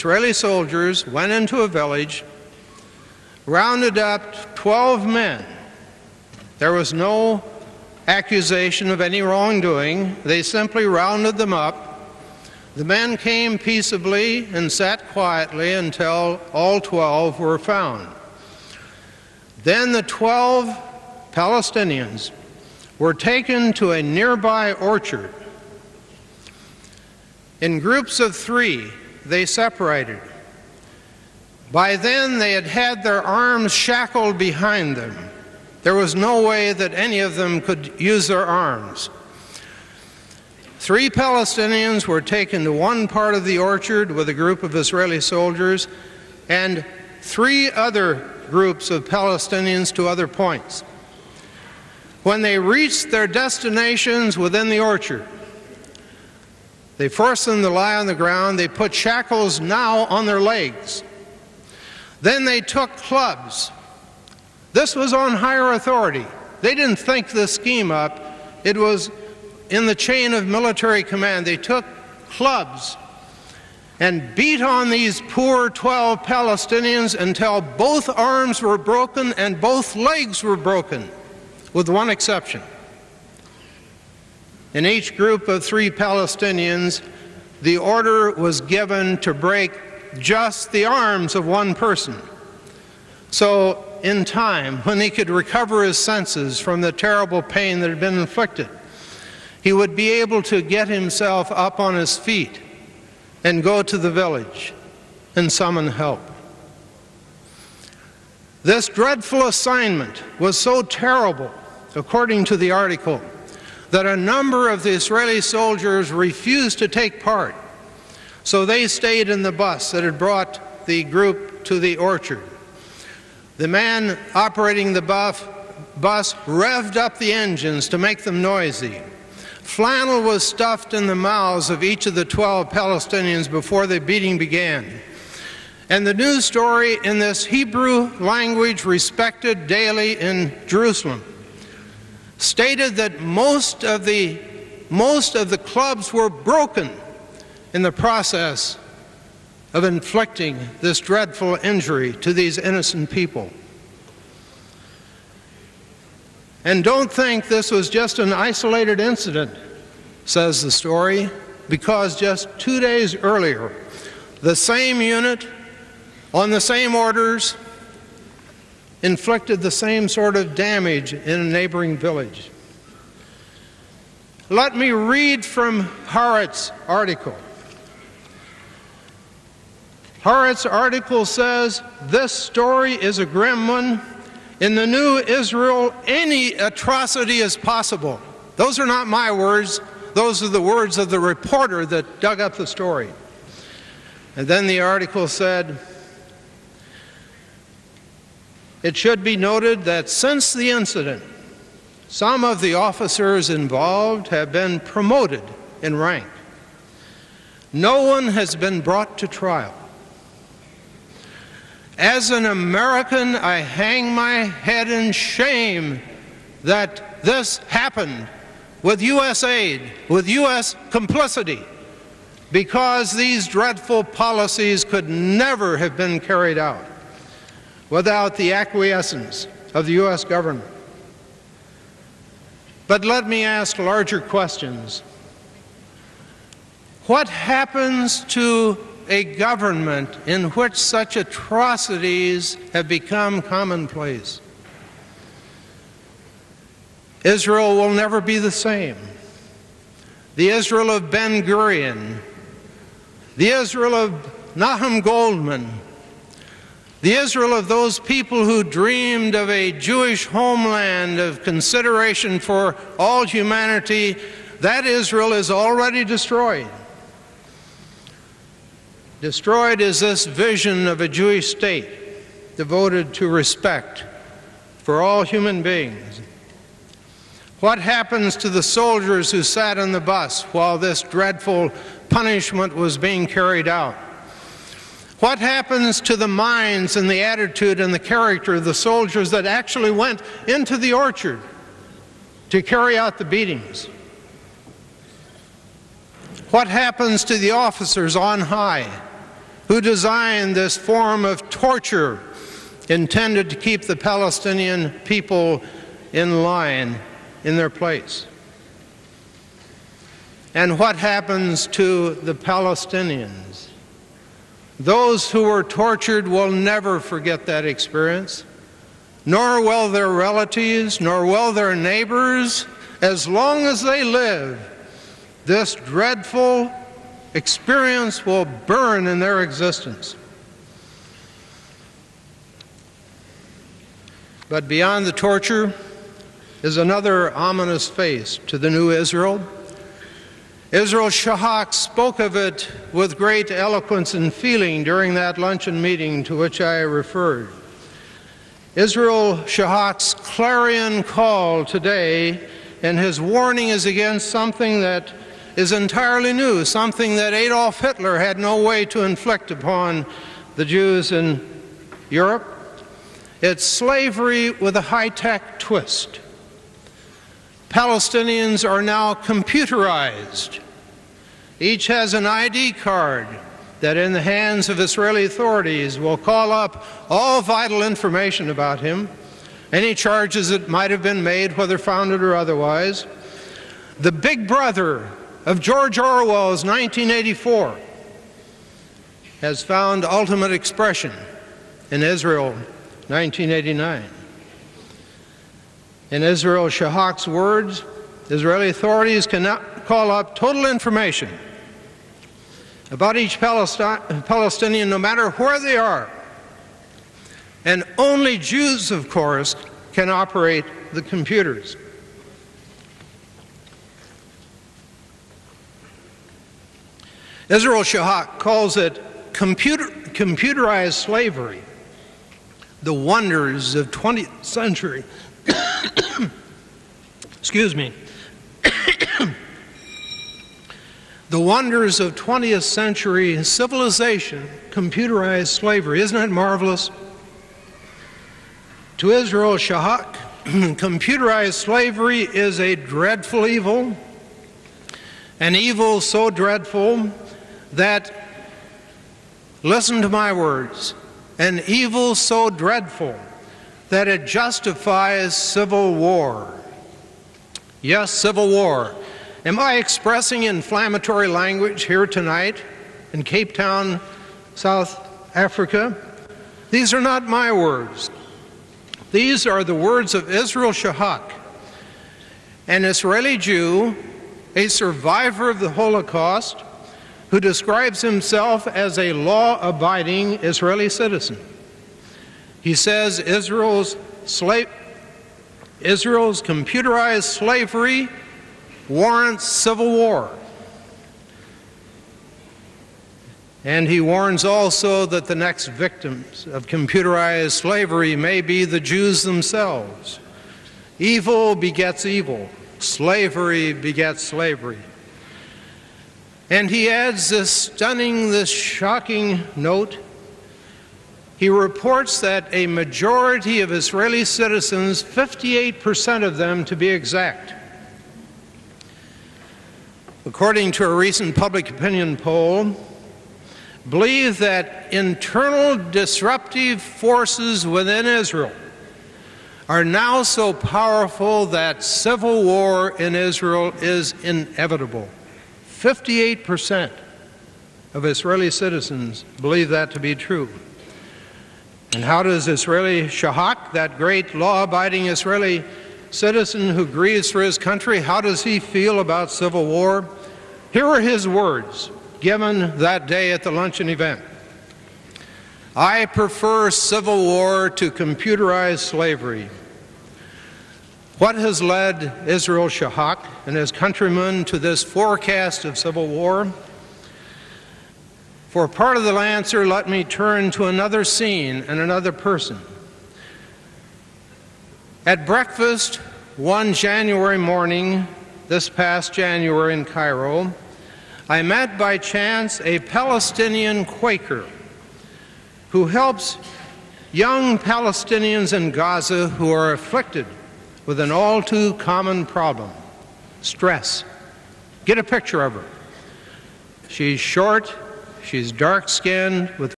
Israeli soldiers went into a village, rounded up 12 men. There was no accusation of any wrongdoing. They simply rounded them up. The men came peaceably and sat quietly until all 12 were found. Then the 12 Palestinians were taken to a nearby orchard. In groups of 3, they separated. By then, they had had their arms shackled behind them. There was no way that any of them could use their arms. 3 Palestinians were taken to one part of the orchard with a group of Israeli soldiers, and 3 other groups of Palestinians to other points. When they reached their destinations within the orchard, they forced them to lie on the ground. They put shackles now on their legs. Then they took clubs. This was on higher authority. They didn't think this scheme up. It was in the chain of military command. They took clubs and beat on these poor 12 Palestinians until both arms were broken and both legs were broken, with one exception. In each group of 3 Palestinians, the order was given to break just the arms of one person. So, in time, when he could recover his senses from the terrible pain that had been inflicted, he would be able to get himself up on his feet and go to the village and summon help. This dreadful assignment was so terrible, according to the article, that a number of the Israeli soldiers refused to take part. So they stayed in the bus that had brought the group to the orchard. The man operating the bus revved up the engines to make them noisy. Flannel was stuffed in the mouths of each of the 12 Palestinians before the beating began. And the news story in this Hebrew language, respected daily in Jerusalem, stated that most of the clubs were broken in the process of inflicting this dreadful injury to these innocent people. And don't think this was just an isolated incident, says the story, because just 2 days earlier, the same unit on the same orders inflicted the same sort of damage in a neighboring village. Let me read from Haaretz's article. Haaretz's article says, "This story is a grim one. In the new Israel, any atrocity is possible." Those are not my words. Those are the words of the reporter that dug up the story. And then the article said, "It should be noted that since the incident, some of the officers involved have been promoted in rank. No one has been brought to trial. As an American, I hang my head in shame that this happened with U.S. aid, with U.S. complicity, because these dreadful policies could never have been carried out without the acquiescence of the U.S. government. But let me ask larger questions. What happens to a government in which such atrocities have become commonplace? Israel will never be the same. The Israel of Ben-Gurion, the Israel of Nahum Goldman, the Israel of those people who dreamed of a Jewish homeland, of consideration for all humanity, that Israel is already destroyed. Destroyed is this vision of a Jewish state devoted to respect for all human beings. What happens to the soldiers who sat on the bus while this dreadful punishment was being carried out? What happens to the minds and the attitude and the character of the soldiers that actually went into the orchard to carry out the beatings? What happens to the officers on high who designed this form of torture intended to keep the Palestinian people in line, in their place. And what happens to the Palestinians? Those who were tortured will never forget that experience, nor will their relatives, nor will their neighbors. As long as they live, this dreadful experience will burn in their existence. But beyond the torture is another ominous face to the new Israel. Israel Sheikh spoke of it with great eloquence and feeling during that luncheon meeting to which I referred. Israel Sheikh's clarion call today and his warning is against something that is entirely new, something that Adolf Hitler had no way to inflict upon the Jews in Europe. It's slavery with a high-tech twist. Palestinians are now computerized. Each has an ID card that in the hands of Israeli authorities will call up all vital information about him, any charges that might have been made, whether founded or otherwise. The big brother of George Orwell's 1984 has found ultimate expression in Israel 1989. In Israel Sheikh's words, Israeli authorities cannot call up total information about each Palestinian, no matter where they are. And only Jews, of course, can operate the computers. Israel Sheikh calls it computerized slavery, the wonders of 20th century. Excuse me. The wonders of 20th century civilization, computerized slavery. Isn't that marvelous? To Israel Sheikh, computerized slavery is a dreadful evil, an evil so dreadful that, listen to my words, an evil so dreadful that it justifies civil war. Yes, civil war. Am I expressing inflammatory language here tonight in Cape Town, South Africa? These are not my words. These are the words of Israel Sheikh, an Israeli Jew, a survivor of the Holocaust, who describes himself as a law-abiding Israeli citizen. He says Israel's computerized slavery warrants civil war. And he warns also that the next victims of computerized slavery may be the Jews themselves. Evil begets evil. Slavery begets slavery. And he adds this stunning, this shocking note. He reports that a majority of Israeli citizens, 58% of them to be exact, according to a recent public opinion poll, believe that internal disruptive forces within Israel are now so powerful that civil war in Israel is inevitable. 58% of Israeli citizens believe that to be true. And how does Israeli Sheikh, that great law-abiding Israeli citizen who grieves for his country, how does he feel about civil war? Here are his words given that day at the luncheon event. I prefer civil war to computerized slavery. What has led Israel Sheikh and his countrymen to this forecast of civil war? For part of the answer, let me turn to another scene and another person. At breakfast one January morning, this past January in Cairo, I met by chance a Palestinian Quaker who helps young Palestinians in Gaza who are afflicted with an all-too-common problem, stress. Get a picture of her. She's short, She's dark-skinned with